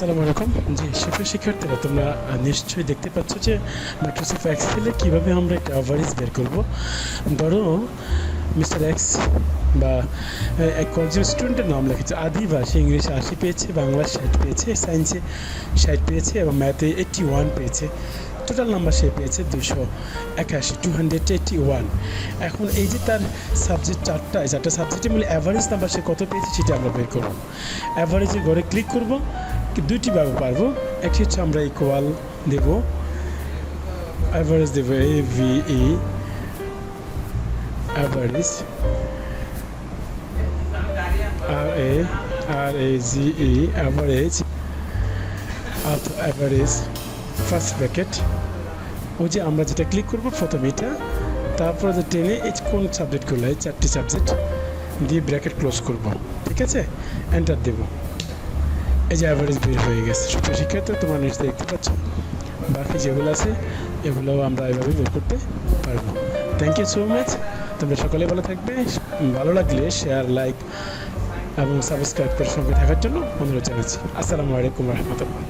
আসসালামু আলাইকুম। জি, সুপ্রিয় শিক্ষার্থীরা, তোমরা নিশ্চয়ই দেখতে পাচ্ছ যে মাইক্রোসফট এক্সেলে কীভাবে আমরা একটা অ্যাভারেজ বের করব। ধরো মিস্টার এক্স বা কয়েকজন স্টুডেন্টের নাম লিখেছে। আদিবা সে ইংলিশে 80 পেয়েছে, বাংলা 60 পেয়েছে, সায়েন্সে 60 পেয়েছে এবং ম্যাথে 81 পেয়েছে। টোটাল নাম্বার সে পেয়েছে 281। এখন এই যে তার সাবজেক্ট চারটা সাবজেক্টের মূল্য অ্যাভারেজ নাম্বার সে কত পেয়েছে সেটা আমরা বের করব। অ্যাভারেজের ঘরে ক্লিক করব, দুইটিভাবে পারবো। একটি হচ্ছে আমরা ইকুয়াল দেব, অ্যাভারেজ দেব AVE average, RAGE average, average first bracket. ওই যে আমরা যেটা ক্লিক করব প্রথমে এটা, তারপরে যে টেনে এই কোন সাবজেক্টগুলো, এই চারটি সাবজেক্ট দিয়ে ব্র্যাকেট ক্লোজ করব, ঠিক আছে, এন্টার দেব। এই যে অ্যাভারেজ বের হয়ে গেছে। সুপ্রিয় শিক্ষার্থী, তোমার নিশ্চয়ই দেখতে পাচ্ছ। বাকি যেগুলো আছে এগুলোও আমরা এভাবে বের করতে পারবো। Thank you so much. তোমরা সকলে ভালো থাকবে। ভালো লাগলে শেয়ার, লাইক এবং সাবস্ক্রাইব করে সঙ্গে থাকার জন্য অনুরোধ জানাচ্ছি। আসসালামু আলাইকুম রহমতুল্লাহ।